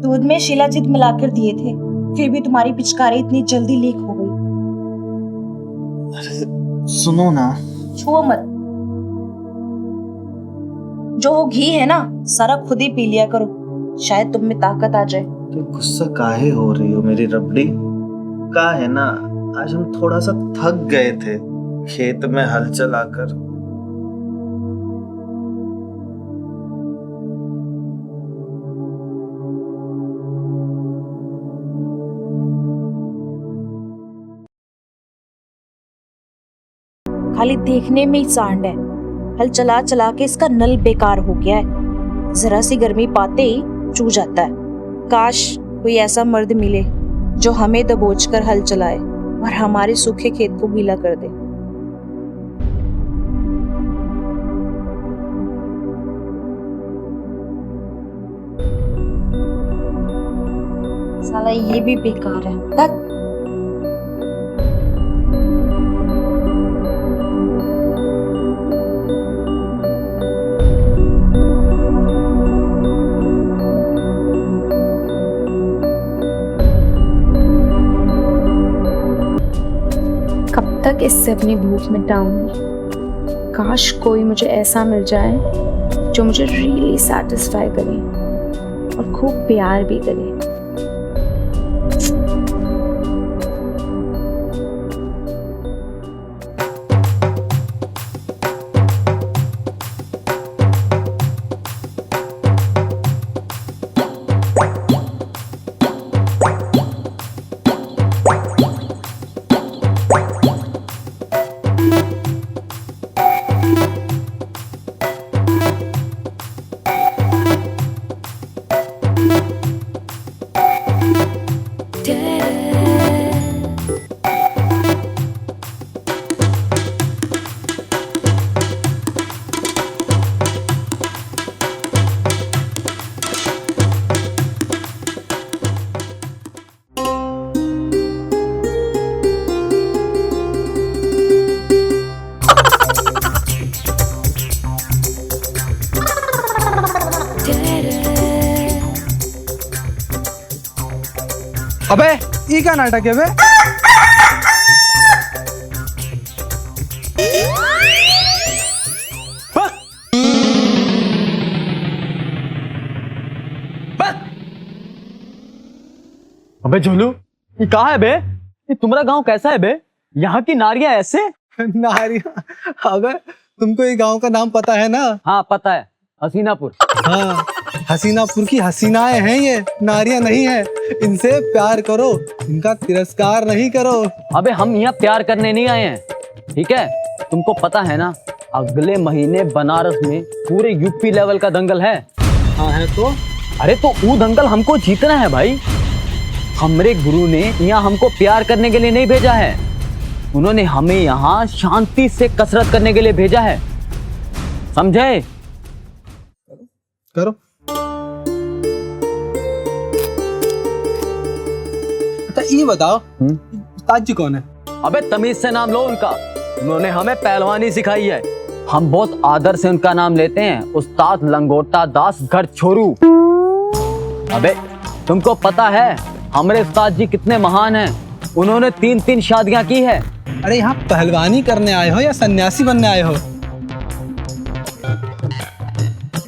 दूध में शिलाजीत मिलाकर दिए थे, फिर भी तुम्हारी पिचकारी इतनी जल्दी लीक हो गई। अरे सुनो ना। छुओ मत। जो वो घी है ना, सारा खुद ही पी लिया करो, शायद तुम में ताकत आ जाए। तो गुस्सा काहे हो रही हो मेरी रबड़ी? का है ना, आज हम थोड़ा सा थक गए थे खेत में हल चलाकर। खाली देखने में ही सांड है। हल चला चला के इसका नल बेकार हो गया है, जरा सी गर्मी पाते ही चू जाता है। काश कोई ऐसा मर्द मिले जो हमें दबोच कर हल चलाए और हमारे सूखे खेत को गीला कर दे। साला ये भी बेकार है। कब तक इससे अपनी भूख मिटाऊंगी? काश कोई मुझे ऐसा मिल जाए जो मुझे रियली सैटिस्फाई करे और खूब प्यार भी करे। अबे ये क्या नाटक है बे? अबे झोलू, ये कहाँ है बे? ये तुम्हारा गांव कैसा है बे? यहाँ की नारियां ऐसे? नारियां? अबे तुमको ये गांव का नाम पता है ना? हाँ पता है, हसीनापुर। हाँ, हसीनापुर की हसीनाएं हैं ये, नारियां नहीं है। इनसे प्यार करो, इनका तिरस्कार नहीं करो। अबे हम यहाँ प्यार करने नहीं आए हैं, ठीक है? तुमको पता है ना, अगले महीने बनारस में पूरे यूपी लेवल का दंगल है। हाँ है तो? अरे तो वो दंगल हमको जीतना है भाई। हमरे गुरु ने यहाँ हमको प्यार करने के लिए नहीं भेजा है, उन्होंने हमें यहाँ शांति से कसरत करने के लिए भेजा है, समझे? करो। अच्छा ये बताओ, उस्ताद जी कौन है? अबे तमीज से नाम लो उनका, उन्होंने हमें पहलवानी सिखाई है। हम बहुत आदर से उनका नाम लेते हैं, उस्ताद लंगोटा दास घर छोरू। अबे तुमको पता है हमारे उस्ताद जी कितने महान हैं? उन्होंने 3-3 शादियां की है। अरे यहाँ पहलवानी करने आए हो या सन्यासी बनने आए हो?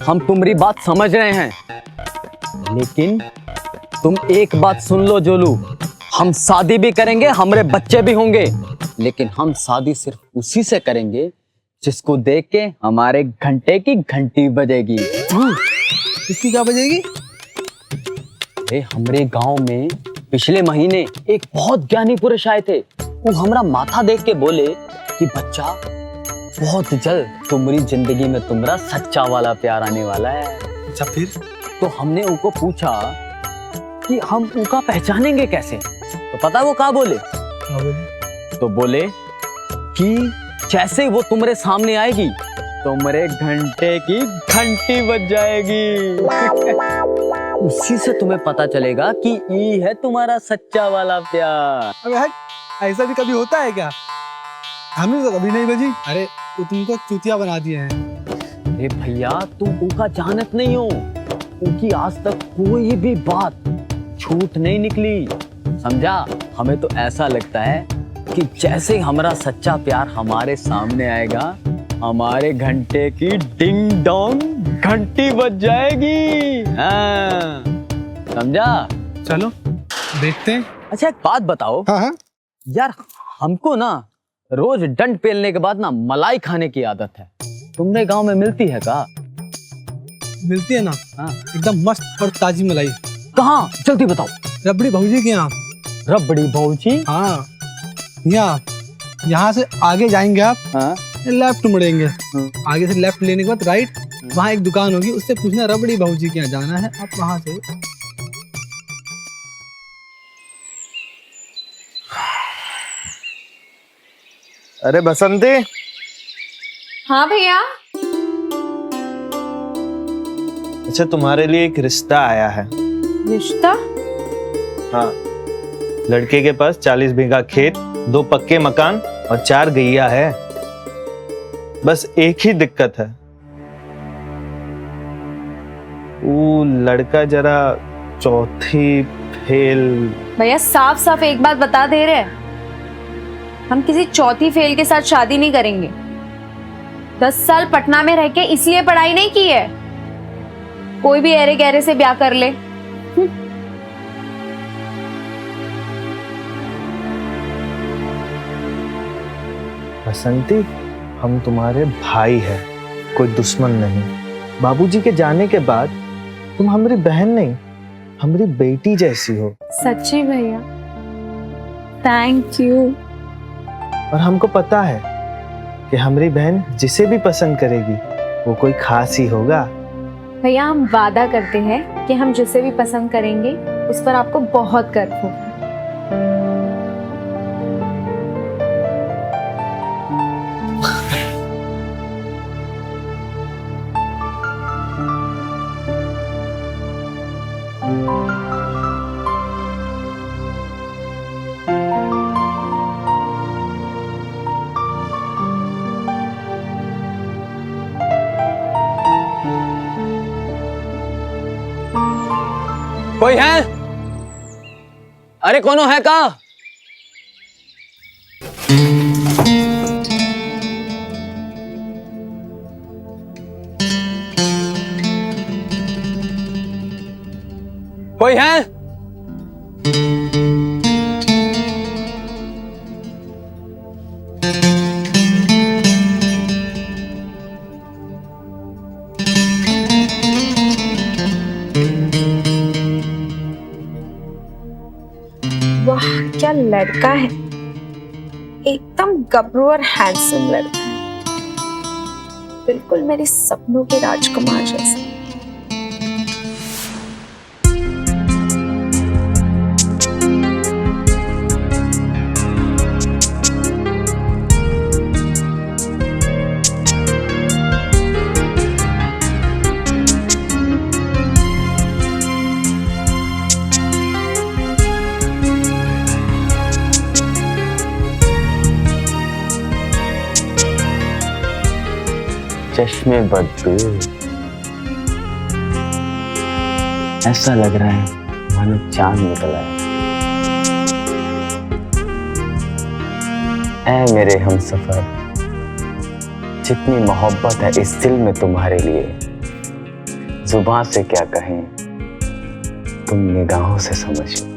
हम तुम्हारी बात समझ रहे हैं, लेकिन तुम एक बात सुन लो जोलू, हम शादी भी करेंगे, हमारे बच्चे भी होंगे, लेकिन हम शादी सिर्फ उसी से करेंगे जिसको देख के हमारे घंटे की घंटी बजेगी। इसकी क्या बजेगी? अरे हमारे गांव में पिछले महीने एक बहुत ज्ञानी पुरुष आए थे। वो हमारा माथा देख के बोले कि बच्चा, बहुत जल्द तुम्हारी जिंदगी में तुम्हारा सच्चा वाला प्यार आने वाला है। अच्छा फिर? तो हमने उनको पूछा कि हम उनका पहचानेंगे कैसे? तो पता वो क्या बोले? तो बोले कि जैसे वो तुम्हारे सामने आएगी तुम्हारे घंटे की घंटी बज जाएगी। उसी से तुम्हें पता चलेगा कि ये है तुम्हारा सच्चा वाला प्यार। अबे हट, ऐसा भी कभी होता है क्या? हमें तो कभी नहीं बजी। अरे तो तुमको चूतिया बना दिए हैं। अरे भैया तुम उनका जानत नहीं हो, उनकी आज तक कोई भी बात झूठ नहीं निकली, समझा। हमें तो ऐसा लगता है कि जैसे हमारा सच्चा प्यार हमारे सामने आएगा, हमारे घंटे की डिंग डोंग घंटी बज जाएगी। हाँ, समझा। चलो देखते हैं। अच्छा एक बात बताओ हाँ हाँ। यार, हमको ना रोज डंड पेलने के बाद ना मलाई खाने की आदत है। तुमने गांव में मिलती है का? मिलती है ना। हाँ। एकदम मस्त और ताजी मलाई। कहाँ? जल्दी बताओ। रबड़ी भौजी के यहाँ। रबड़ी भौजी? हाँ, यहाँ से आगे जाएंगे आप, हाँ। लेफ्ट मुड़ेंगे, आगे से लेफ्ट लेने के बाद राइट, वहाँ एक दुकान होगी, उससे पूछना रबड़ी भौजी के यहाँ जाना है, आप वहाँ से। अरे बसंती, हाँ भैया। अच्छा तुम्हारे लिए एक रिश्ता आया है। रिश्ता? हाँ, लड़के के पास 40 बीघा खेत, 2 पक्के मकान और 4 गैया है। बस एक ही दिक्कत है, वो लड़का जरा चौथी फेल। भैया साफ साफ एक बात बता दे रहे हैं, हम किसी चौथी फेल के साथ शादी नहीं करेंगे। 10 साल पटना में रह के इसलिए पढ़ाई नहीं की है, कोई भी ऐरे गहरे से ब्याह कर ले। बसंती, हम तुम्हारे भाई हैं, कोई दुश्मन नहीं। बाबूजी के जाने के बाद तुम हमारी बहन नहीं, हमारी बेटी जैसी हो। सच्ची भैया, थैंक यू। और हमको पता है कि हमारी बहन जिसे भी पसंद करेगी वो कोई खास ही होगा। भैया हम वादा करते हैं कि हम जिसे भी पसंद करेंगे उस पर आपको बहुत गर्व होगा। कोई है? अरे कौन है का? कोई है? वाह क्या लड़का है, एकदम गबरू और हैंडसम लड़का है, बिल्कुल मेरे सपनों के राजकुमार जैसा। चश्मे बदबू, ऐसा लग रहा है मानो चांद निकला है। ऐ मेरे हमसफर, जितनी मोहब्बत है इस दिल में तुम्हारे लिए, जुबान से क्या कहें, तुम निगाहों से समझ लो।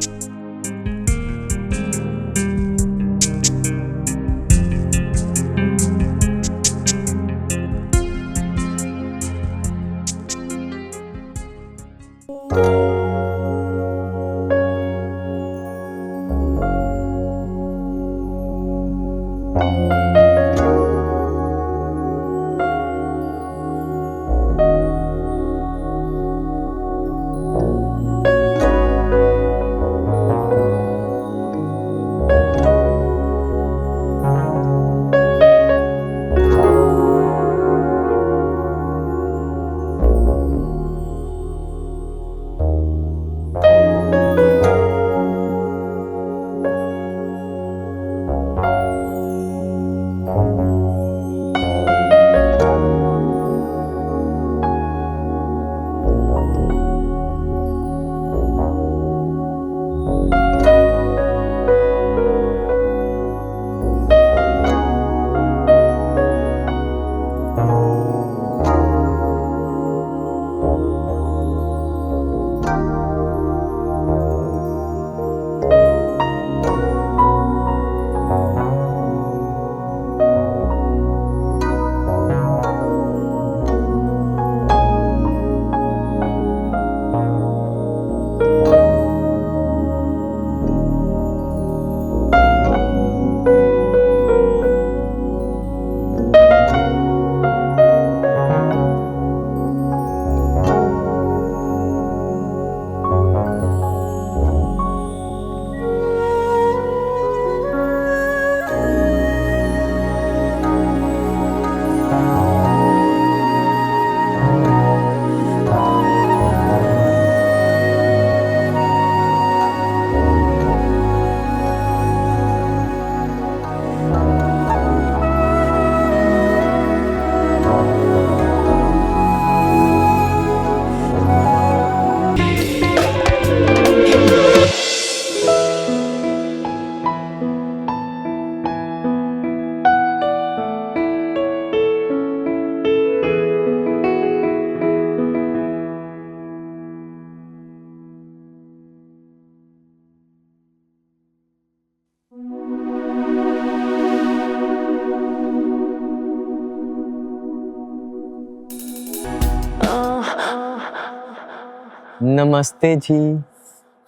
नमस्ते जी।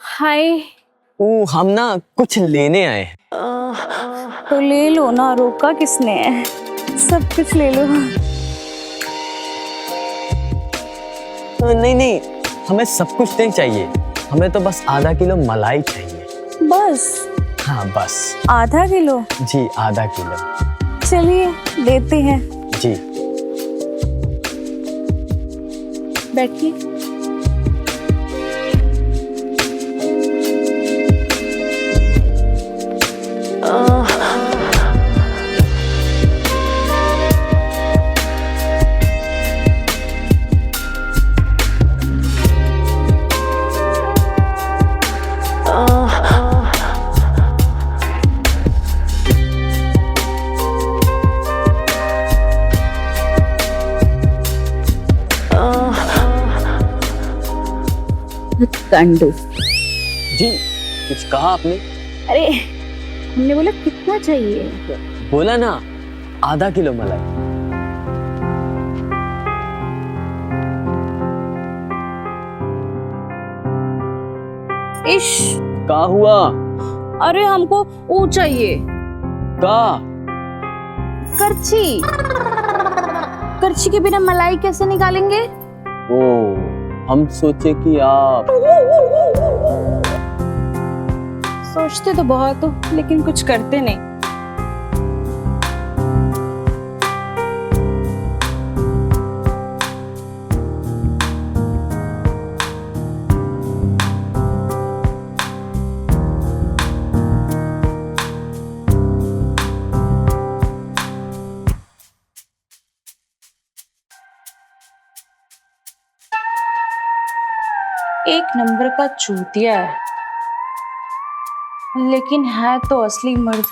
हाय। ओ हम ना कुछ लेने आए हैं। तो ले लो ना, रोका किसने है? सब कुछ ले लो। नहीं नहीं, हमें सब कुछ नहीं चाहिए, हमें तो बस आधा किलो मलाई चाहिए। बस हाँ बस। आधा किलो? जी आधा किलो। चलिए देते हैं। जी बैठिए। कंडू। जी कुछ कहा आपने? अरे हमने बोला कितना चाहिए? बोला ना आधा किलो मलाई। इश। का हुआ? अरे हमको वो चाहिए। का? करछी। करछी के बिना मलाई कैसे निकालेंगे? ओ हम सोचे कि आप सोचते तो बहुत हो लेकिन कुछ करते नहीं। एक नंबर का चूतिया है, लेकिन है तो असली मर्द।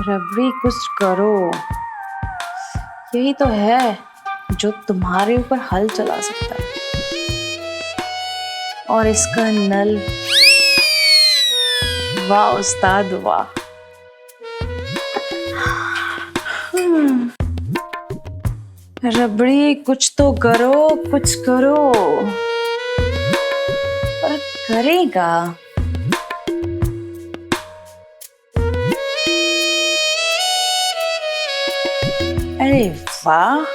रबड़ी कुछ करो, यही तो है जो तुम्हारे ऊपर हल चला सकता है। और इसका नल, वाह उस्ताद वाह। रबड़ी कुछ तो करो, कुछ करो। पर करेगा? अरे वाह।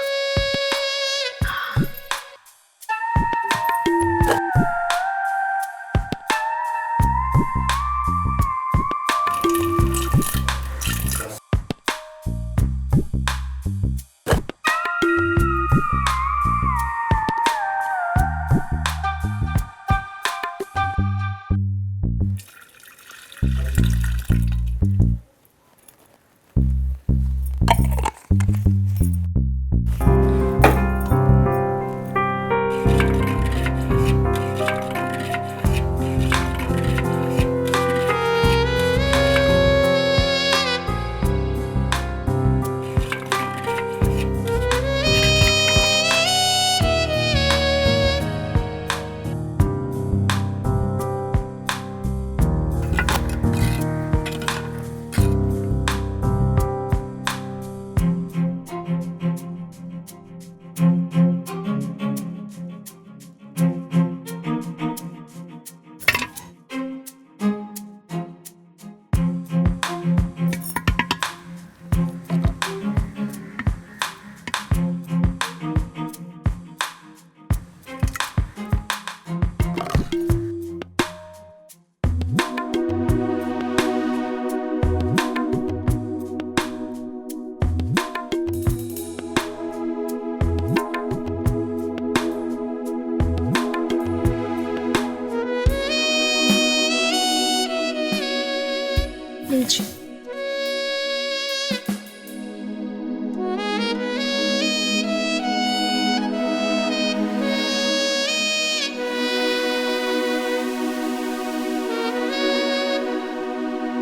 लीजिए।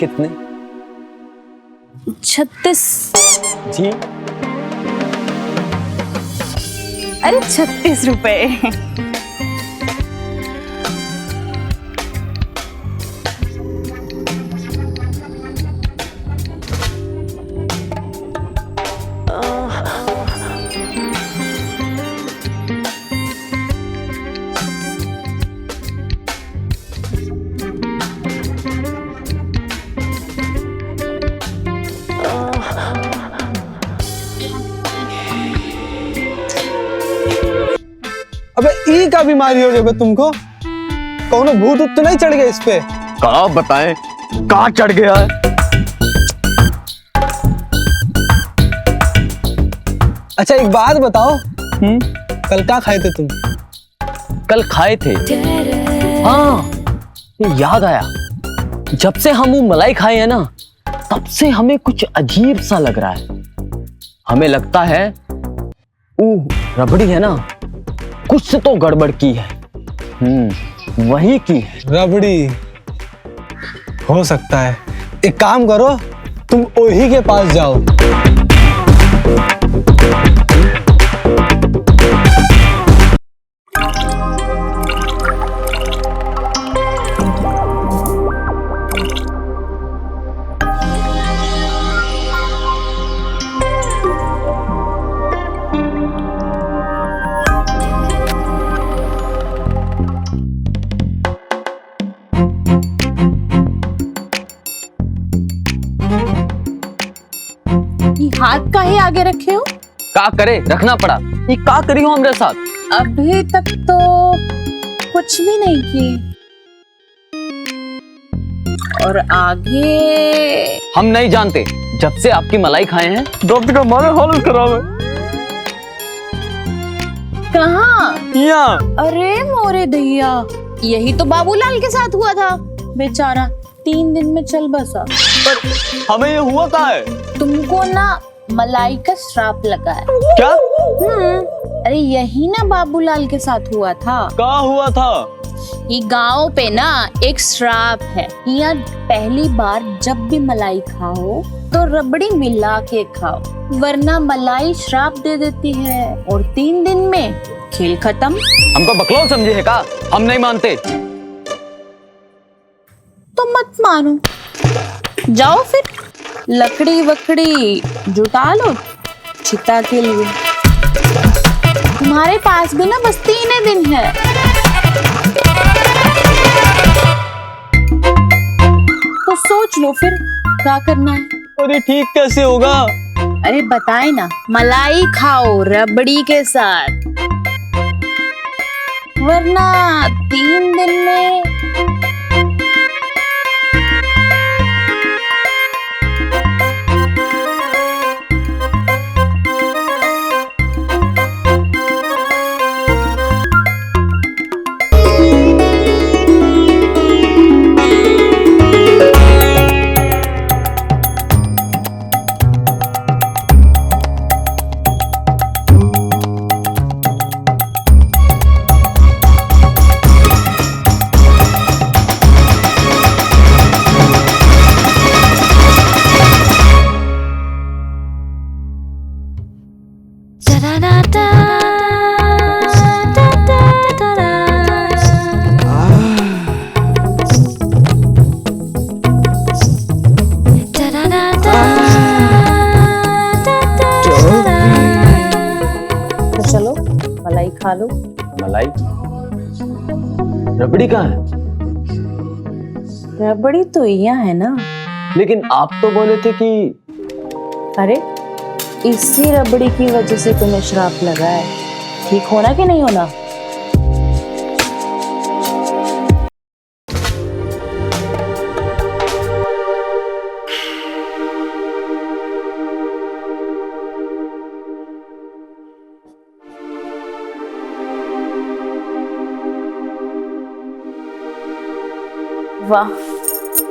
कितने? 36। जी अरे 36 रुपए। ई का बीमारी हो गई तुमको? कौनो भूत उत्त तो नहीं चढ़ गया इस पे? कहाँ बताएं कहाँ चढ़ गया है। अच्छा एक बात बताओ, कल क्या खाए थे तुम? कल खाए थे, हाँ ये याद आया। जब से हम वो मलाई खाए हैं ना, तब से हमें कुछ अजीब सा लग रहा है। हमें लगता है वो रबड़ी है ना, कुछ तो गड़बड़ की है। वही की है। रबड़ी हो सकता है। एक काम करो, तुम ओही के पास जाओ। ये हाथ काहे आगे रखे हो? का करे, रखना पड़ा। ये का करी हो हमारे साथ? अभी तक तो कुछ भी नहीं की, और आगे हम नहीं जानते। जब से आपकी मलाई खाए हैं, डॉक्टर का हमारा हालत खराब है। कहाँ? यहाँ। अरे मोरे दैया, यही तो बाबूलाल के साथ हुआ था। बेचारा 3 दिन में चल बसा। पर हमें ये हुआ क्या है? तुमको ना मलाई का श्राप लगा है। क्या? अरे यही ना बाबूलाल के साथ हुआ था। क्या हुआ था? ये गांव पे ना एक श्राप है। यहाँ पहली बार जब भी मलाई खाओ तो रबड़ी मिला के खाओ, वरना मलाई श्राप दे देती है और 3 दिन में खेल खत्म। हमको बकलोल समझे है का? हम नहीं मानते। तो मत मानो, जाओ फिर लकड़ी वकड़ी जुटा लो चिता के लिए। तुम्हारे पास भी ना बस 3 दिन है। तो सोच लो फिर क्या करना है। अरे ठीक कैसे होगा? अरे बताए ना, मलाई खाओ रबड़ी के साथ, वरना 3 दिन में चलो मलाई खा लो। मलाई? रबड़ी कहाँ है? रबड़ी तो यहाँ है ना। लेकिन आप तो बोले थे कि अरे इसी रबड़ी की वजह से तुम्हें श्राप लगा है। ठीक होना कि नहीं होना? वाह,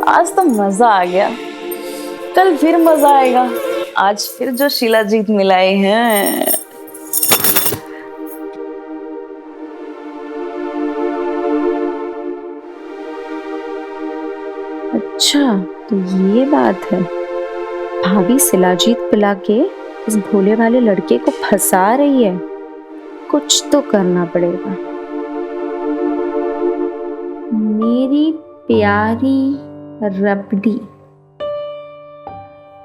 आज तो मजा आ गया। कल फिर मजा आएगा। आज फिर जो शिलाजीत मिलाए हैं। अच्छा तो ये बात है, भाभी शिलाजीत पिला के इस भोले वाले लड़के को फंसा रही है। कुछ तो करना पड़ेगा। मेरी प्यारी रबड़ी,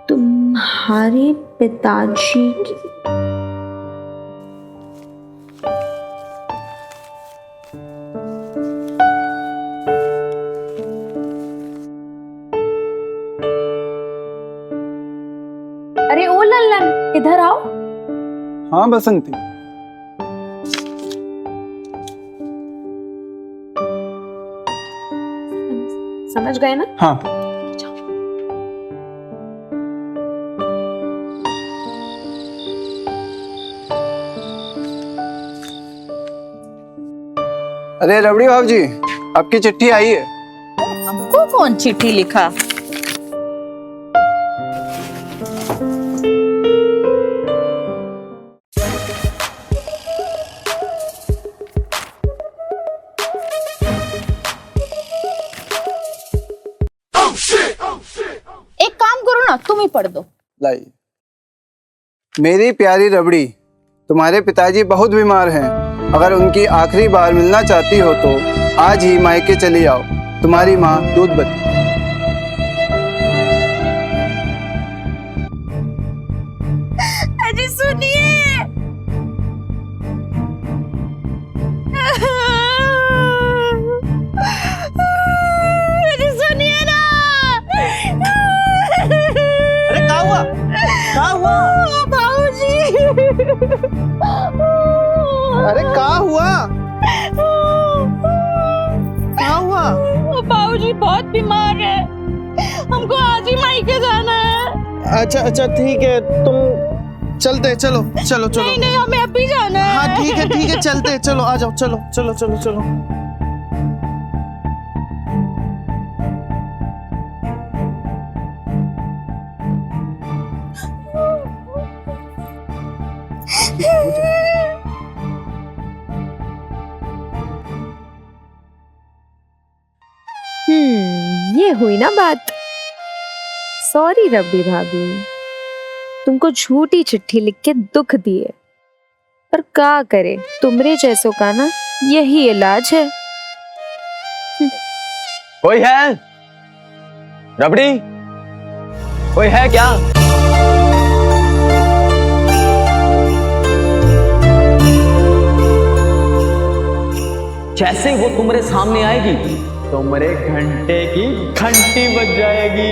तुम्हारे पिताजी की अरे ओ लल्लन, इधर आओ। हाँ बसंती। समझ गए ना? हाँ। अरे रबड़ी भाव जी, आपकी चिट्ठी आई है। हमको कौन चिट्ठी लिखा? एक काम करो ना, तुम ही पढ़ दो। लाई। मेरी प्यारी रबड़ी, तुम्हारे पिताजी बहुत बीमार हैं। अगर उनकी आखिरी बार मिलना चाहती हो तो आज ही मायके चली आओ। तुम्हारी माँ दूधवती। अजी सुनिए। अजी सुनिए ना। अरे क्या हुआ? क्या हुआ? बाबूजी। अरे क्या हुआ? क्या हुआ? बाबूजी बहुत बीमार है, हमको आज ही मायके जाना है। अच्छा अच्छा ठीक है, तुम चलते, चलो चलो चलो। नहीं नहीं, हमें अभी जाना है। हाँ ठीक है चलते, चलो आ जाओ, चलो चलो चलो चलो। ये हुई ना बात। सॉरी रबड़ी भाभी, तुमको झूठी चिट्ठी लिख के दुख दिए, पर क्या करे, तुमरे जैसों का ना यही इलाज है। कोई है? रबड़ी, कोई है क्या? जैसे ही वो तुम्हारे सामने आएगी, तुम्हारे घंटे की घंटी बज जाएगी।